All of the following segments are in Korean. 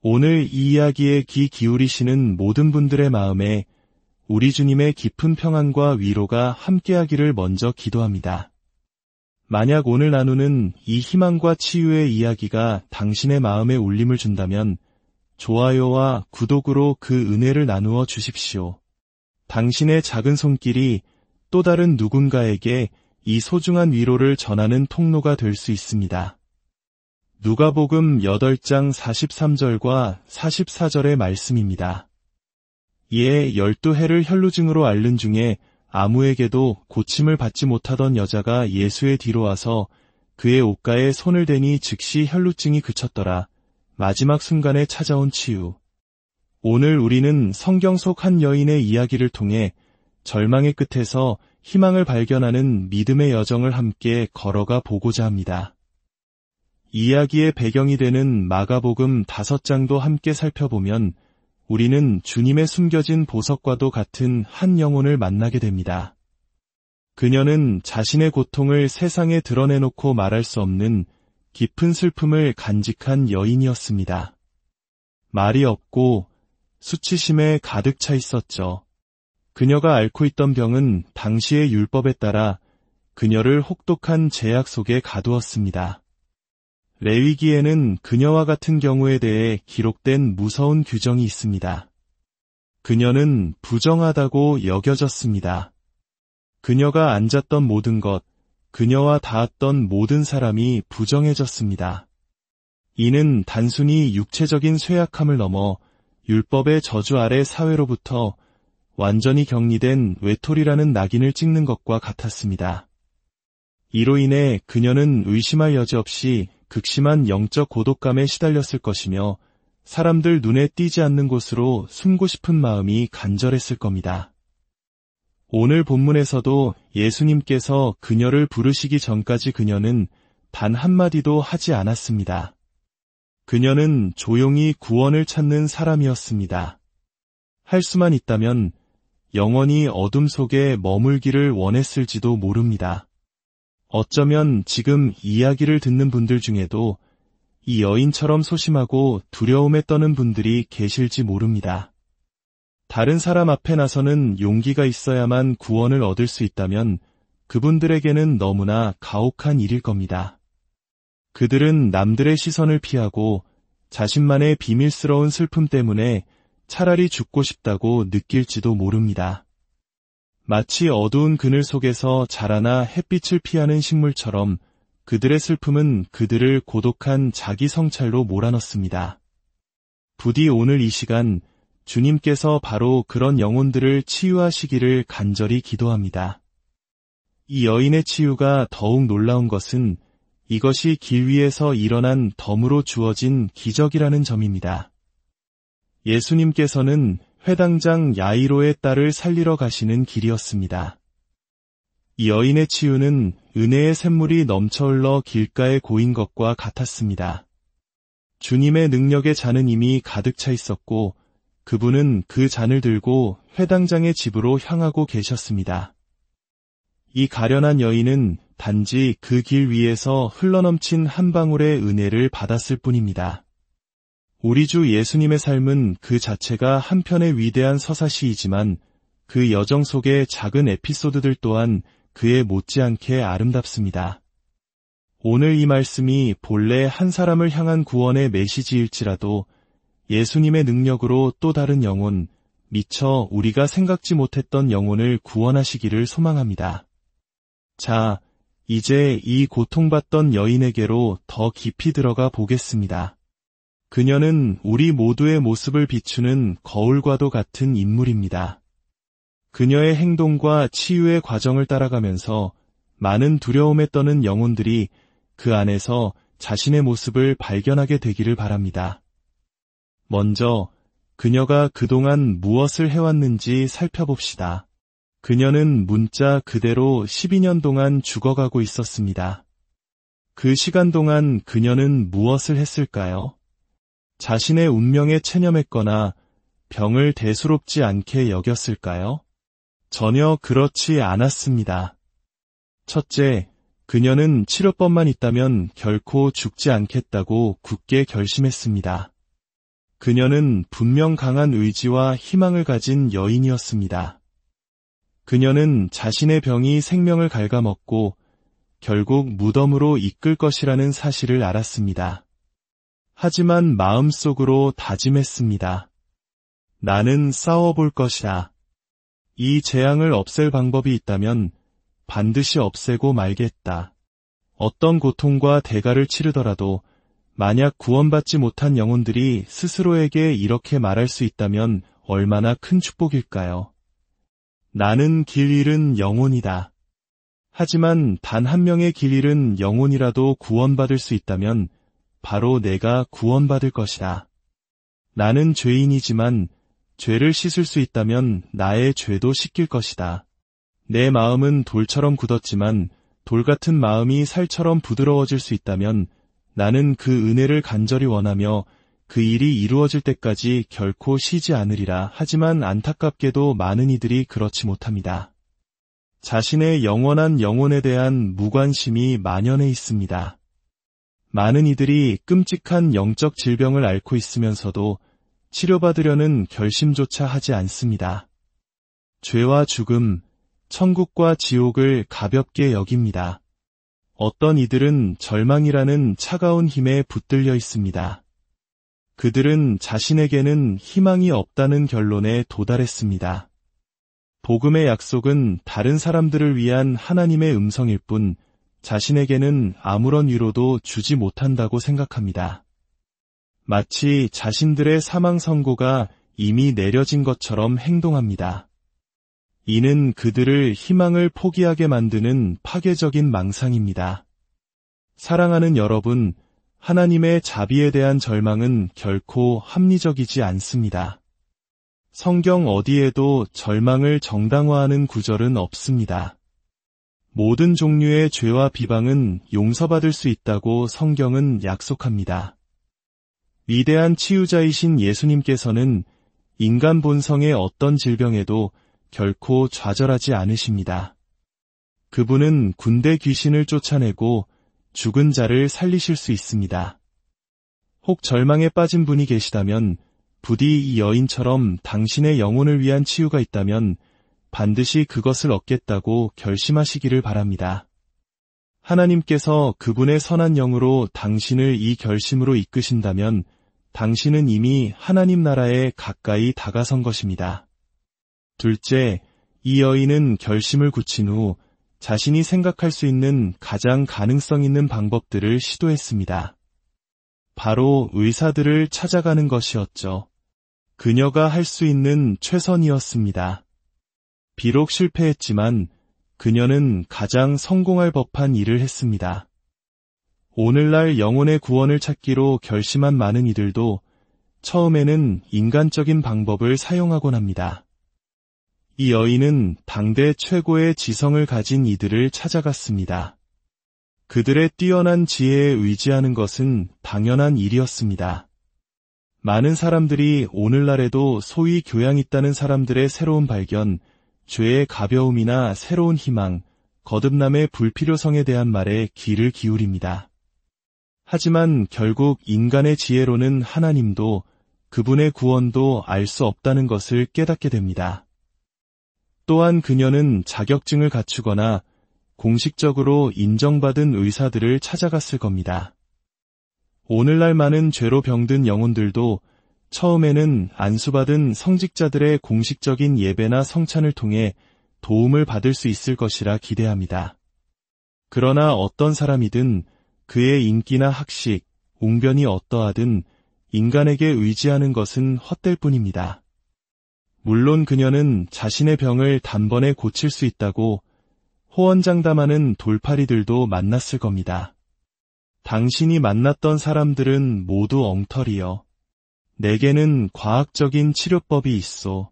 오늘 이 이야기에 귀 기울이시는 모든 분들의 마음에 우리 주님의 깊은 평안과 위로가 함께하기를 먼저 기도합니다. 만약 오늘 나누는 이 희망과 치유의 이야기가 당신의 마음에 울림을 준다면 좋아요와 구독으로 그 은혜를 나누어 주십시오. 당신의 작은 손길이 또 다른 누군가에게 이 소중한 위로를 전하는 통로가 될 수 있습니다. 누가복음 8장 43절과 44절의 말씀입니다. 이에 12해를 혈루증으로 앓는 중에 아무에게도 고침을 받지 못하던 여자가 예수의 뒤로 와서 그의 옷가에 손을 대니 즉시 혈루증이 그쳤더라. 마지막 순간에 찾아온 치유. 오늘 우리는 성경 속 한 여인의 이야기를 통해 절망의 끝에서 희망을 발견하는 믿음의 여정을 함께 걸어가 보고자 합니다. 이야기의 배경이 되는 마가복음 5장도 함께 살펴보면 우리는 주님의 숨겨진 보석과도 같은 한 영혼을 만나게 됩니다. 그녀는 자신의 고통을 세상에 드러내놓고 말할 수 없는 깊은 슬픔을 간직한 여인이었습니다. 말이 없고 수치심에 가득 차 있었죠. 그녀가 앓고 있던 병은 당시의 율법에 따라 그녀를 혹독한 제약 속에 가두었습니다. 레위기에는 그녀와 같은 경우에 대해 기록된 무서운 규정이 있습니다. 그녀는 부정하다고 여겨졌습니다. 그녀가 앉았던 모든 것, 그녀와 닿았던 모든 사람이 부정해졌습니다. 이는 단순히 육체적인 쇠약함을 넘어 율법의 저주 아래 사회로부터 완전히 격리된 외톨이라는 낙인을 찍는 것과 같았습니다. 이로 인해 그녀는 의심할 여지 없이 극심한 영적 고독감에 시달렸을 것이며 사람들 눈에 띄지 않는 곳으로 숨고 싶은 마음이 간절했을 겁니다. 오늘 본문에서도 예수님께서 그녀를 부르시기 전까지 그녀는 단 한마디도 하지 않았습니다. 그녀는 조용히 구원을 찾는 사람이었습니다. 할 수만 있다면 영원히 어둠 속에 머물기를 원했을지도 모릅니다. 어쩌면 지금 이야기를 듣는 분들 중에도 이 여인처럼 소심하고 두려움에 떠는 분들이 계실지 모릅니다. 다른 사람 앞에 나서는 용기가 있어야만 구원을 얻을 수 있다면 그분들에게는 너무나 가혹한 일일 겁니다. 그들은 남들의 시선을 피하고 자신만의 비밀스러운 슬픔 때문에 차라리 죽고 싶다고 느낄지도 모릅니다. 마치 어두운 그늘 속에서 자라나 햇빛을 피하는 식물처럼 그들의 슬픔은 그들을 고독한 자기 성찰로 몰아넣습니다. 부디 오늘 이 시간 주님께서 바로 그런 영혼들을 치유하시기를 간절히 기도합니다. 이 여인의 치유가 더욱 놀라운 것은 이것이 길 위에서 일어난 덤으로 주어진 기적이라는 점입니다. 예수님께서는 회당장 야이로의 딸을 살리러 가시는 길이었습니다. 이 여인의 치유는 은혜의 샘물이 넘쳐 흘러 길가에 고인 것과 같았습니다. 주님의 능력의 잔은 이미 가득 차 있었고 그분은 그 잔을 들고 회당장의 집으로 향하고 계셨습니다. 이 가련한 여인은 단지 그 길 위에서 흘러넘친 한 방울의 은혜를 받았을 뿐입니다. 우리 주 예수님의 삶은 그 자체가 한편의 위대한 서사시이지만 그 여정 속의 작은 에피소드들 또한 그에 못지않게 아름답습니다. 오늘 이 말씀이 본래 한 사람을 향한 구원의 메시지일지라도 예수님의 능력으로 또 다른 영혼, 미처 우리가 생각지 못했던 영혼을 구원하시기를 소망합니다. 자, 이제 이 고통받던 여인에게로 더 깊이 들어가 보겠습니다. 그녀는 우리 모두의 모습을 비추는 거울과도 같은 인물입니다. 그녀의 행동과 치유의 과정을 따라가면서 많은 두려움에 떠는 영혼들이 그 안에서 자신의 모습을 발견하게 되기를 바랍니다. 먼저 그녀가 그동안 무엇을 해왔는지 살펴봅시다. 그녀는 문자 그대로 12년 동안 죽어가고 있었습니다. 그 시간 동안 그녀는 무엇을 했을까요? 자신의 운명에 체념했거나 병을 대수롭지 않게 여겼을까요? 전혀 그렇지 않았습니다. 첫째, 그녀는 치료법만 있다면 결코 죽지 않겠다고 굳게 결심했습니다. 그녀는 분명 강한 의지와 희망을 가진 여인이었습니다. 그녀는 자신의 병이 생명을 갉아먹고 결국 무덤으로 이끌 것이라는 사실을 알았습니다. 하지만 마음속으로 다짐했습니다. 나는 싸워볼 것이다. 이 재앙을 없앨 방법이 있다면 반드시 없애고 말겠다. 어떤 고통과 대가를 치르더라도 만약 구원받지 못한 영혼들이 스스로에게 이렇게 말할 수 있다면 얼마나 큰 축복일까요? 나는 길 잃은 영혼이다. 하지만 단 한 명의 길 잃은 영혼이라도 구원받을 수 있다면 바로 내가 구원받을 것이다. 나는 죄인이지만 죄를 씻을 수 있다면 나의 죄도 씻길 것이다. 내 마음은 돌처럼 굳었지만 돌 같은 마음이 살처럼 부드러워질 수 있다면 나는 그 은혜를 간절히 원하며 그 일이 이루어질 때까지 결코 쉬지 않으리라. 하지만 안타깝게도 많은 이들이 그렇지 못합니다. 자신의 영원한 영혼에 대한 무관심이 만연해 있습니다. 많은 이들이 끔찍한 영적 질병을 앓고 있으면서도 치료받으려는 결심조차 하지 않습니다. 죄와 죽음, 천국과 지옥을 가볍게 여깁니다. 어떤 이들은 절망이라는 차가운 힘에 붙들려 있습니다. 그들은 자신에게는 희망이 없다는 결론에 도달했습니다. 복음의 약속은 다른 사람들을 위한 하나님의 음성일 뿐 자신에게는 아무런 위로도 주지 못한다고 생각합니다. 마치 자신들의 사망 선고가 이미 내려진 것처럼 행동합니다. 이는 그들을 희망을 포기하게 만드는 파괴적인 망상입니다. 사랑하는 여러분, 하나님의 자비에 대한 절망은 결코 합리적이지 않습니다. 성경 어디에도 절망을 정당화하는 구절은 없습니다. 모든 종류의 죄와 비방은 용서받을 수 있다고 성경은 약속합니다. 위대한 치유자이신 예수님께서는 인간 본성의 어떤 질병에도 결코 좌절하지 않으십니다. 그분은 군대 귀신을 쫓아내고 죽은 자를 살리실 수 있습니다. 혹 절망에 빠진 분이 계시다면 부디 이 여인처럼 당신의 영혼을 위한 치유가 있다면 반드시 그것을 얻겠다고 결심하시기를 바랍니다. 하나님께서 그분의 선한 영으로 당신을 이 결심으로 이끄신다면 당신은 이미 하나님 나라에 가까이 다가선 것입니다. 둘째, 이 여인은 결심을 굳힌 후 자신이 생각할 수 있는 가장 가능성 있는 방법들을 시도했습니다. 바로 의사들을 찾아가는 것이었죠. 그녀가 할 수 있는 최선이었습니다. 비록 실패했지만 그녀는 가장 성공할 법한 일을 했습니다. 오늘날 영혼의 구원을 찾기로 결심한 많은 이들도 처음에는 인간적인 방법을 사용하곤 합니다. 이 여인은 당대 최고의 지성을 가진 이들을 찾아갔습니다. 그들의 뛰어난 지혜에 의지하는 것은 당연한 일이었습니다. 많은 사람들이 오늘날에도 소위 교양 있다는 사람들의 새로운 발견, 죄의 가벼움이나 새로운 희망, 거듭남의 불필요성에 대한 말에 귀를 기울입니다. 하지만 결국 인간의 지혜로는 하나님도 그분의 구원도 알 수 없다는 것을 깨닫게 됩니다. 또한 그녀는 자격증을 갖추거나 공식적으로 인정받은 의사들을 찾아갔을 겁니다. 오늘날 많은 죄로 병든 영혼들도 처음에는 안수받은 성직자들의 공식적인 예배나 성찬을 통해 도움을 받을 수 있을 것이라 기대합니다. 그러나 어떤 사람이든 그의 인기나 학식, 웅변이 어떠하든 인간에게 의지하는 것은 헛될 뿐입니다. 물론 그녀는 자신의 병을 단번에 고칠 수 있다고 호언장담하는 돌팔이들도 만났을 겁니다. 당신이 만났던 사람들은 모두 엉터리여. 내게는 과학적인 치료법이 있소.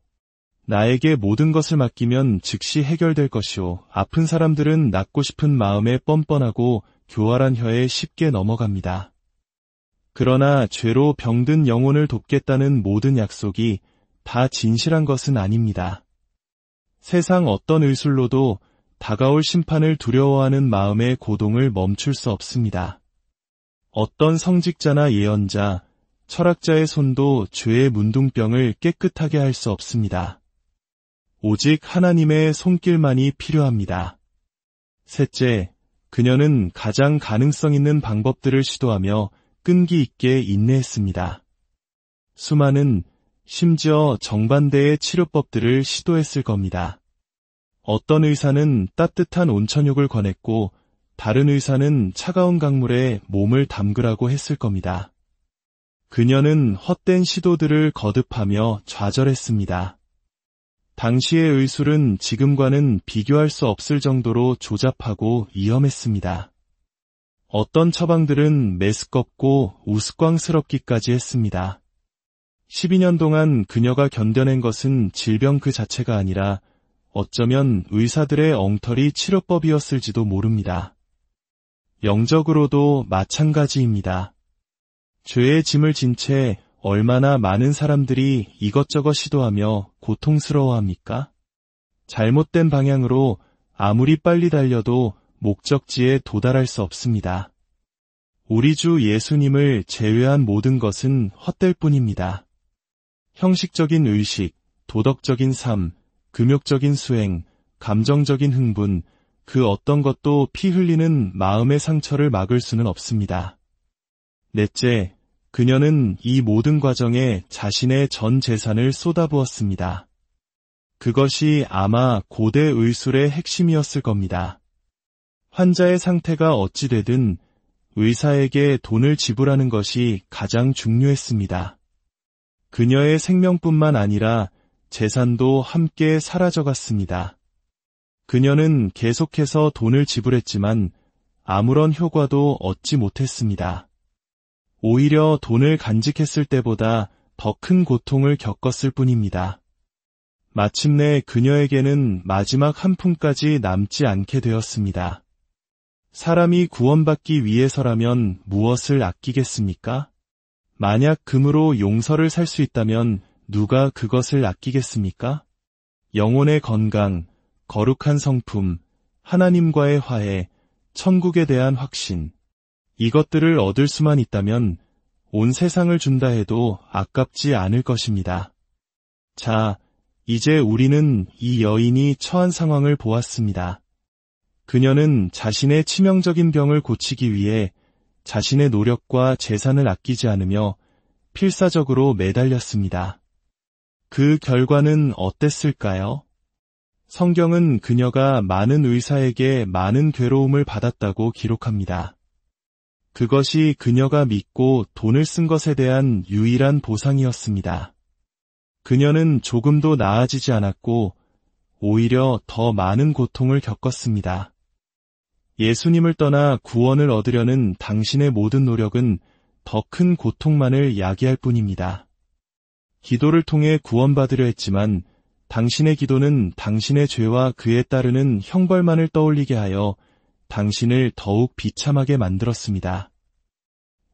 나에게 모든 것을 맡기면 즉시 해결될 것이오. 아픈 사람들은 낫고 싶은 마음에 뻔뻔하고 교활한 혀에 쉽게 넘어갑니다. 그러나 죄로 병든 영혼을 돕겠다는 모든 약속이 다 진실한 것은 아닙니다. 세상 어떤 의술로도 다가올 심판을 두려워하는 마음의 고동을 멈출 수 없습니다. 어떤 성직자나 예언자, 철학자의 손도 죄의 문둥병을 깨끗하게 할 수 없습니다. 오직 하나님의 손길만이 필요합니다. 셋째, 그녀는 가장 가능성 있는 방법들을 시도하며 끈기 있게 인내했습니다. 수많은, 심지어 정반대의 치료법들을 시도했을 겁니다. 어떤 의사는 따뜻한 온천욕을 권했고 다른 의사는 차가운 강물에 몸을 담그라고 했을 겁니다. 그녀는 헛된 시도들을 거듭하며 좌절했습니다. 당시의 의술은 지금과는 비교할 수 없을 정도로 조잡하고 위험했습니다. 어떤 처방들은 메스껍고 우스꽝스럽기까지 했습니다. 12년 동안 그녀가 견뎌낸 것은 질병 그 자체가 아니라 어쩌면 의사들의 엉터리 치료법이었을지도 모릅니다. 영적으로도 마찬가지입니다. 죄의 짐을 진 채 얼마나 많은 사람들이 이것저것 시도하며 고통스러워합니까? 잘못된 방향으로 아무리 빨리 달려도 목적지에 도달할 수 없습니다. 우리 주 예수님을 제외한 모든 것은 헛될 뿐입니다. 형식적인 의식, 도덕적인 삶, 금욕적인 수행, 감정적인 흥분, 그 어떤 것도 피 흘리는 마음의 상처를 막을 수는 없습니다. 넷째, 그녀는 이 모든 과정에 자신의 전 재산을 쏟아부었습니다. 그것이 아마 고대 의술의 핵심이었을 겁니다. 환자의 상태가 어찌 되든 의사에게 돈을 지불하는 것이 가장 중요했습니다. 그녀의 생명뿐만 아니라 재산도 함께 사라져갔습니다. 그녀는 계속해서 돈을 지불했지만 아무런 효과도 얻지 못했습니다. 오히려 돈을 간직했을 때보다 더 큰 고통을 겪었을 뿐입니다. 마침내 그녀에게는 마지막 한 푼까지 남지 않게 되었습니다. 사람이 구원받기 위해서라면 무엇을 아끼겠습니까? 만약 금으로 용서를 살 수 있다면 누가 그것을 아끼겠습니까? 영혼의 건강, 거룩한 성품, 하나님과의 화해, 천국에 대한 확신, 이것들을 얻을 수만 있다면 온 세상을 준다 해도 아깝지 않을 것입니다. 자, 이제 우리는 이 여인이 처한 상황을 보았습니다. 그녀는 자신의 치명적인 병을 고치기 위해 자신의 노력과 재산을 아끼지 않으며 필사적으로 매달렸습니다. 그 결과는 어땠을까요? 성경은 그녀가 많은 의사에게 많은 괴로움을 받았다고 기록합니다. 그것이 그녀가 믿고 돈을 쓴 것에 대한 유일한 보상이었습니다. 그녀는 조금도 나아지지 않았고 오히려 더 많은 고통을 겪었습니다. 예수님을 떠나 구원을 얻으려는 당신의 모든 노력은 더 큰 고통만을 야기할 뿐입니다. 기도를 통해 구원받으려 했지만 당신의 기도는 당신의 죄와 그에 따르는 형벌만을 떠올리게 하여 당신을 더욱 비참하게 만들었습니다.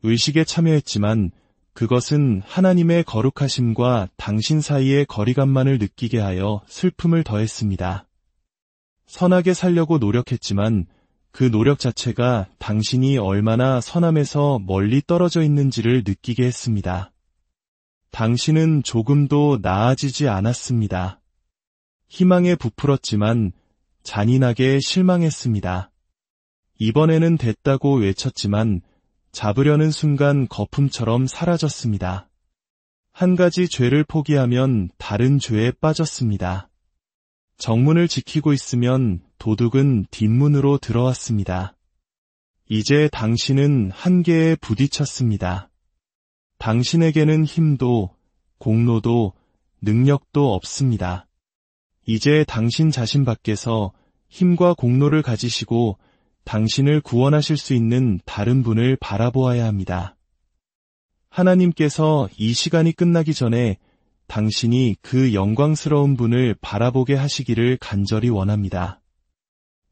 의식에 참여했지만 그것은 하나님의 거룩하심과 당신 사이의 거리감만을 느끼게 하여 슬픔을 더했습니다. 선하게 살려고 노력했지만 그 노력 자체가 당신이 얼마나 선함에서 멀리 떨어져 있는지를 느끼게 했습니다. 당신은 조금도 나아지지 않았습니다. 희망에 부풀었지만 잔인하게 실망했습니다. 이번에는 됐다고 외쳤지만 잡으려는 순간 거품처럼 사라졌습니다. 한 가지 죄를 포기하면 다른 죄에 빠졌습니다. 정문을 지키고 있으면 도둑은 뒷문으로 들어왔습니다. 이제 당신은 한계에 부딪혔습니다. 당신에게는 힘도, 공로도, 능력도 없습니다. 이제 당신 자신 밖에서 힘과 공로를 가지시고 당신을 구원하실 수 있는 다른 분을 바라보아야 합니다. 하나님께서 이 시간이 끝나기 전에 당신이 그 영광스러운 분을 바라보게 하시기를 간절히 원합니다.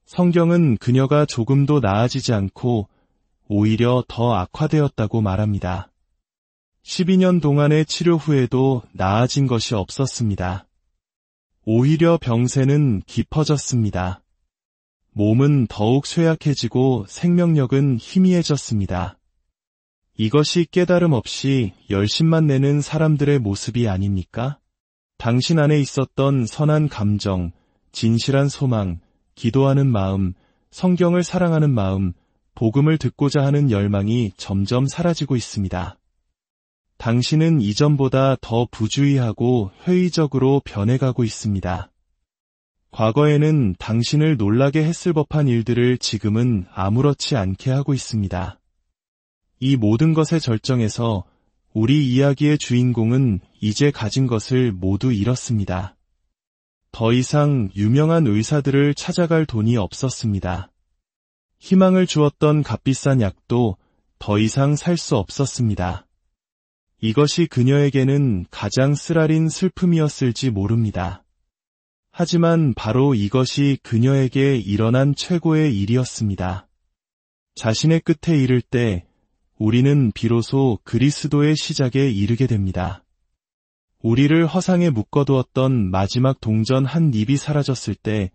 성경은 그녀가 조금도 나아지지 않고 오히려 더 악화되었다고 말합니다. 12년 동안의 치료 후에도 나아진 것이 없었습니다. 오히려 병세는 깊어졌습니다. 몸은 더욱 쇠약해지고 생명력은 희미해졌습니다. 이것이 깨달음 없이 열심만 내는 사람들의 모습이 아닙니까? 당신 안에 있었던 선한 감정, 진실한 소망, 기도하는 마음, 성경을 사랑하는 마음, 복음을 듣고자 하는 열망이 점점 사라지고 있습니다. 당신은 이전보다 더 부주의하고 회의적으로 변해가고 있습니다. 과거에는 당신을 놀라게 했을 법한 일들을 지금은 아무렇지 않게 하고 있습니다. 이 모든 것의 절정에서 우리 이야기의 주인공은 이제 가진 것을 모두 잃었습니다. 더 이상 유명한 의사들을 찾아갈 돈이 없었습니다. 희망을 주었던 값비싼 약도 더 이상 살 수 없었습니다. 이것이 그녀에게는 가장 쓰라린 슬픔이었을지 모릅니다. 하지만 바로 이것이 그녀에게 일어난 최고의 일이었습니다. 자신의 끝에 이를 때 우리는 비로소 그리스도의 시작에 이르게 됩니다. 우리를 허상에 묶어두었던 마지막 동전 한 입이 사라졌을 때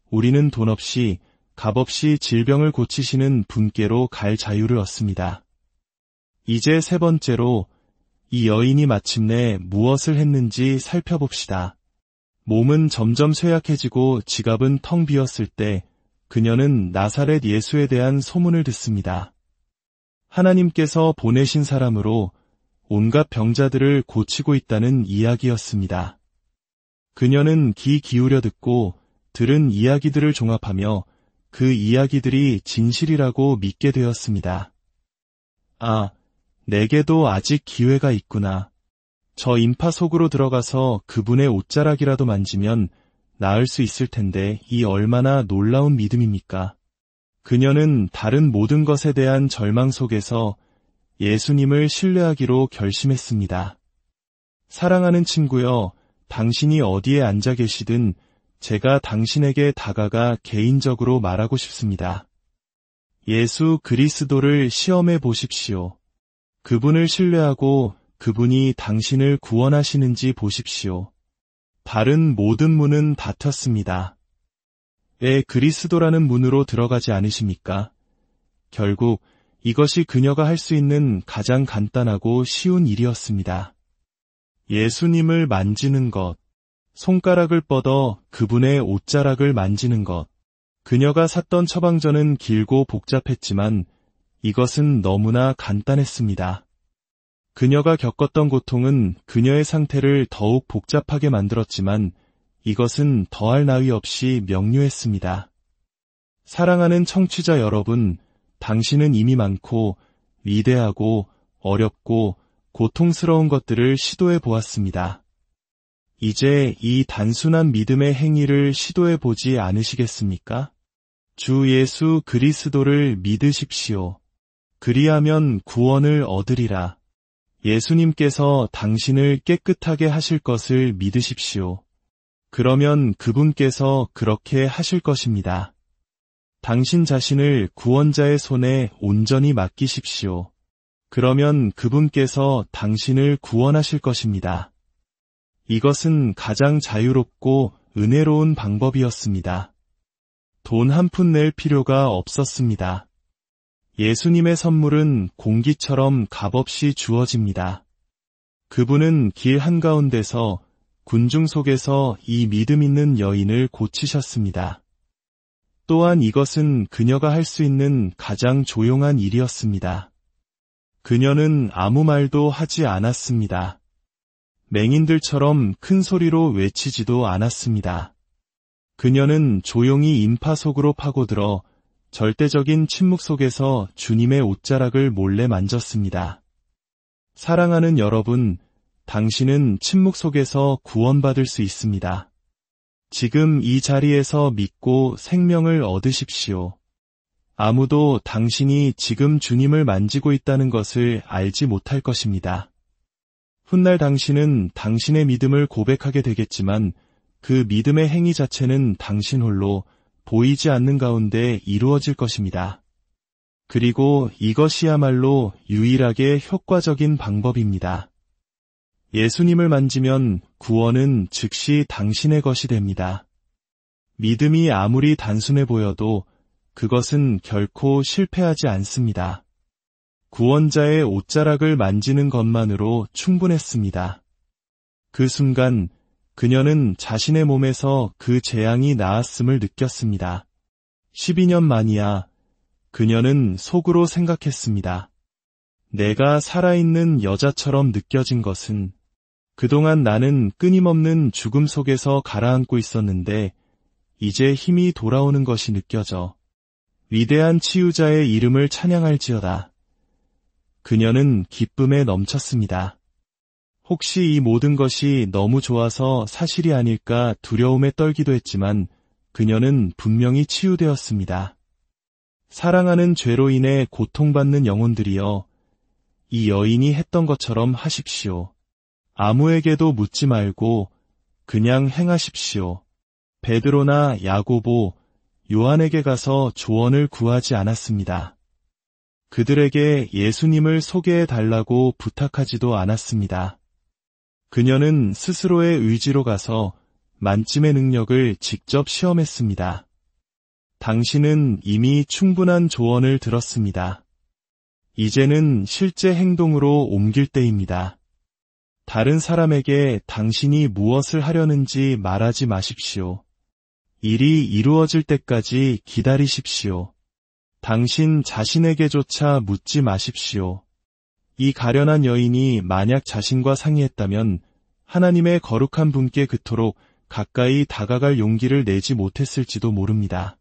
우리는 돈 없이 값없이 질병을 고치시는 분께로 갈 자유를 얻습니다. 이제 세 번째로 이 여인이 마침내 무엇을 했는지 살펴봅시다. 몸은 점점 쇠약해지고 지갑은 텅 비었을 때 그녀는 나사렛 예수에 대한 소문을 듣습니다. 하나님께서 보내신 사람으로 온갖 병자들을 고치고 있다는 이야기였습니다. 그녀는 귀 기울여 듣고 들은 이야기들을 종합하며 그 이야기들이 진실이라고 믿게 되었습니다. 아, 내게도 아직 기회가 있구나. 저 인파 속으로 들어가서 그분의 옷자락이라도 만지면 나을 수 있을 텐데 이 얼마나 놀라운 믿음입니까? 그녀는 다른 모든 것에 대한 절망 속에서 예수님을 신뢰하기로 결심했습니다. 사랑하는 친구여, 당신이 어디에 앉아 계시든 제가 당신에게 다가가 개인적으로 말하고 싶습니다. 예수 그리스도를 시험해 보십시오. 그분을 신뢰하고 그분이 당신을 구원하시는지 보십시오. 다른 모든 문은 닫혔습니다. 왜 그리스도라는 문으로 들어가지 않으십니까? 결국 이것이 그녀가 할 수 있는 가장 간단하고 쉬운 일이었습니다. 예수님을 만지는 것, 손가락을 뻗어 그분의 옷자락을 만지는 것. 그녀가 샀던 처방전은 길고 복잡했지만 이것은 너무나 간단했습니다. 그녀가 겪었던 고통은 그녀의 상태를 더욱 복잡하게 만들었지만 이것은 더할 나위 없이 명료했습니다. 사랑하는 청취자 여러분, 당신은 이미 많고 위대하고 어렵고 고통스러운 것들을 시도해 보았습니다. 이제 이 단순한 믿음의 행위를 시도해 보지 않으시겠습니까? 주 예수 그리스도를 믿으십시오. 그리하면 구원을 얻으리라. 예수님께서 당신을 깨끗하게 하실 것을 믿으십시오. 그러면 그분께서 그렇게 하실 것입니다. 당신 자신을 구원자의 손에 온전히 맡기십시오. 그러면 그분께서 당신을 구원하실 것입니다. 이것은 가장 자유롭고 은혜로운 방법이었습니다. 돈 한 푼 낼 필요가 없었습니다. 예수님의 선물은 공기처럼 값없이 주어집니다. 그분은 길 한가운데서 군중 속에서 이 믿음 있는 여인을 고치셨습니다. 또한 이것은 그녀가 할 수 있는 가장 조용한 일이었습니다. 그녀는 아무 말도 하지 않았습니다. 맹인들처럼 큰 소리로 외치지도 않았습니다. 그녀는 조용히 인파 속으로 파고들어 절대적인 침묵 속에서 주님의 옷자락을 몰래 만졌습니다. 사랑하는 여러분, 당신은 침묵 속에서 구원받을 수 있습니다. 지금 이 자리에서 믿고 생명을 얻으십시오. 아무도 당신이 지금 주님을 만지고 있다는 것을 알지 못할 것입니다. 훗날 당신은 당신의 믿음을 고백하게 되겠지만 그 믿음의 행위 자체는 당신 홀로 보이지 않는 가운데 이루어질 것입니다. 그리고 이것이야말로 유일하게 효과적인 방법입니다. 예수님을 만지면 구원은 즉시 당신의 것이 됩니다. 믿음이 아무리 단순해 보여도 그것은 결코 실패하지 않습니다. 구원자의 옷자락을 만지는 것만으로 충분했습니다. 그 순간 그녀는 자신의 몸에서 그 재앙이 나았음을 느꼈습니다. 12년 만이야. 그녀는 속으로 생각했습니다. 내가 살아있는 여자처럼 느껴진 것은 그동안 나는 끊임없는 죽음 속에서 가라앉고 있었는데 이제 힘이 돌아오는 것이 느껴져. 위대한 치유자의 이름을 찬양할지어다. 그녀는 기쁨에 넘쳤습니다. 혹시 이 모든 것이 너무 좋아서 사실이 아닐까 두려움에 떨기도 했지만 그녀는 분명히 치유되었습니다. 사랑하는 죄로 인해 고통받는 영혼들이여, 이 여인이 했던 것처럼 하십시오. 아무에게도 묻지 말고 그냥 행하십시오. 베드로나 야고보, 요한에게 가서 조언을 구하지 않았습니다. 그들에게 예수님을 소개해 달라고 부탁하지도 않았습니다. 그녀는 스스로의 의지로 가서 만짐의 능력을 직접 시험했습니다. 당신은 이미 충분한 조언을 들었습니다. 이제는 실제 행동으로 옮길 때입니다. 다른 사람에게 당신이 무엇을 하려는지 말하지 마십시오. 일이 이루어질 때까지 기다리십시오. 당신 자신에게조차 묻지 마십시오. 이 가련한 여인이 만약 자신과 상의했다면 하나님의 거룩한 분께 그토록 가까이 다가갈 용기를 내지 못했을지도 모릅니다.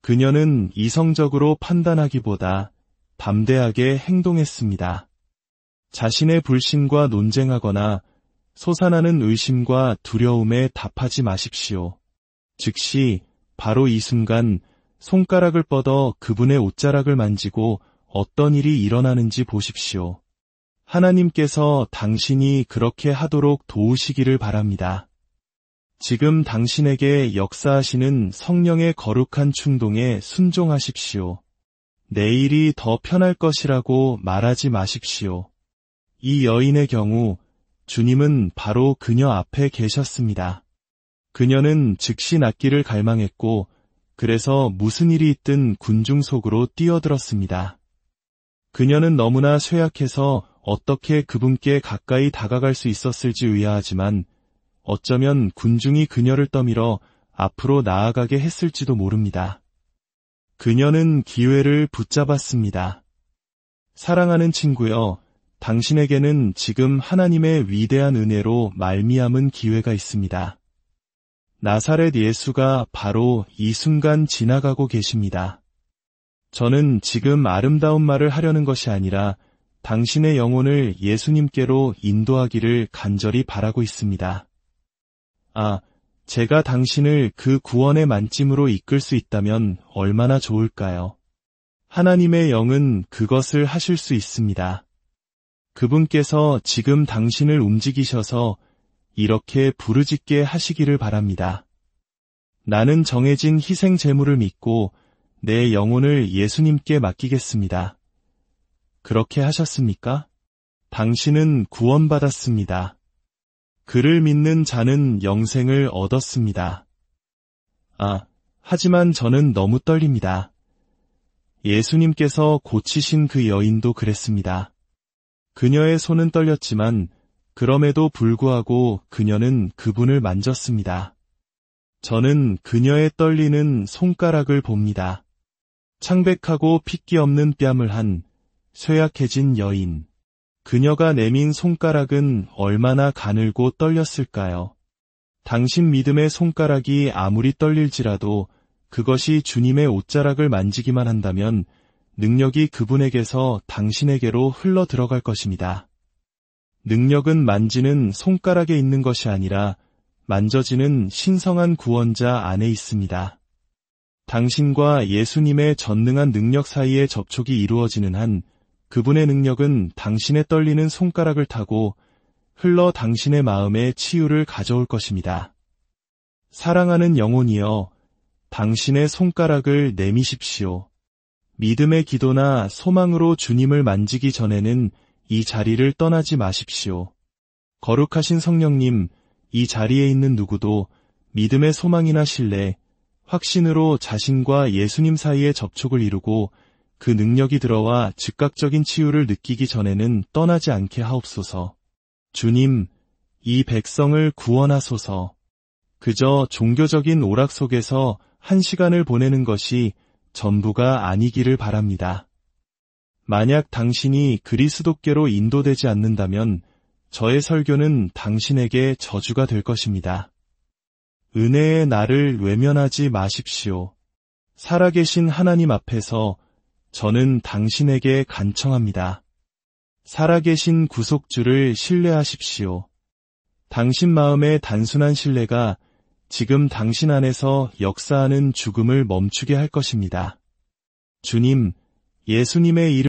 그녀는 이성적으로 판단하기보다 담대하게 행동했습니다. 자신의 불신과 논쟁하거나 솟아나는 의심과 두려움에 답하지 마십시오. 즉시 바로 이 순간 손가락을 뻗어 그분의 옷자락을 만지고 어떤 일이 일어나는지 보십시오. 하나님께서 당신이 그렇게 하도록 도우시기를 바랍니다. 지금 당신에게 역사하시는 성령의 거룩한 충동에 순종하십시오. 내일이 더 편할 것이라고 말하지 마십시오. 이 여인의 경우 주님은 바로 그녀 앞에 계셨습니다. 그녀는 즉시 낫기를 갈망했고 그래서 무슨 일이 있든 군중 속으로 뛰어들었습니다. 그녀는 너무나 쇠약해서 어떻게 그분께 가까이 다가갈 수 있었을지 의아하지만 어쩌면 군중이 그녀를 떠밀어 앞으로 나아가게 했을지도 모릅니다. 그녀는 기회를 붙잡았습니다. 사랑하는 친구여, 당신에게는 지금 하나님의 위대한 은혜로 말미암은 기회가 있습니다. 나사렛 예수가 바로 이 순간 지나가고 계십니다. 저는 지금 아름다운 말을 하려는 것이 아니라 당신의 영혼을 예수님께로 인도하기를 간절히 바라고 있습니다. 제가 당신을 그 구원의 만짐으로 이끌 수 있다면 얼마나 좋을까요? 하나님의 영은 그것을 하실 수 있습니다. 그분께서 지금 당신을 움직이셔서 이렇게 부르짖게 하시기를 바랍니다. 나는 정해진 희생 제물을 믿고 내 영혼을 예수님께 맡기겠습니다. 그렇게 하셨습니까? 당신은 구원받았습니다. 그를 믿는 자는 영생을 얻었습니다. 하지만 저는 너무 떨립니다. 예수님께서 고치신 그 여인도 그랬습니다. 그녀의 손은 떨렸지만 그럼에도 불구하고 그녀는 그분을 만졌습니다. 저는 그녀의 떨리는 손가락을 봅니다. 창백하고 핏기 없는 뺨을 한 쇠약해진 여인. 그녀가 내민 손가락은 얼마나 가늘고 떨렸을까요? 당신 믿음의 손가락이 아무리 떨릴지라도 그것이 주님의 옷자락을 만지기만 한다면 능력이 그분에게서 당신에게로 흘러 들어갈 것입니다. 능력은 만지는 손가락에 있는 것이 아니라 만져지는 신성한 구원자 안에 있습니다. 당신과 예수님의 전능한 능력 사이의 접촉이 이루어지는 한 그분의 능력은 당신의 떨리는 손가락을 타고 흘러 당신의 마음에 치유를 가져올 것입니다. 사랑하는 영혼이여, 당신의 손가락을 내미십시오. 믿음의 기도나 소망으로 주님을 만지기 전에는 이 자리를 떠나지 마십시오. 거룩하신 성령님, 이 자리에 있는 누구도 믿음의 소망이나 신뢰, 확신으로 자신과 예수님 사이의 접촉을 이루고 그 능력이 들어와 즉각적인 치유를 느끼기 전에는 떠나지 않게 하옵소서. 주님, 이 백성을 구원하소서. 그저 종교적인 오락 속에서 한 시간을 보내는 것이 전부가 아니기를 바랍니다. 만약 당신이 그리스도께로 인도되지 않는다면 저의 설교는 당신에게 저주가 될 것입니다. 은혜의 날을 외면하지 마십시오. 살아계신 하나님 앞에서 저는 당신에게 간청합니다. 살아계신 구속주를 신뢰하십시오. 당신 마음의 단순한 신뢰가 지금 당신 안에서 역사하는 죽음을 멈추게 할 것입니다. 주님, 예수님의 이름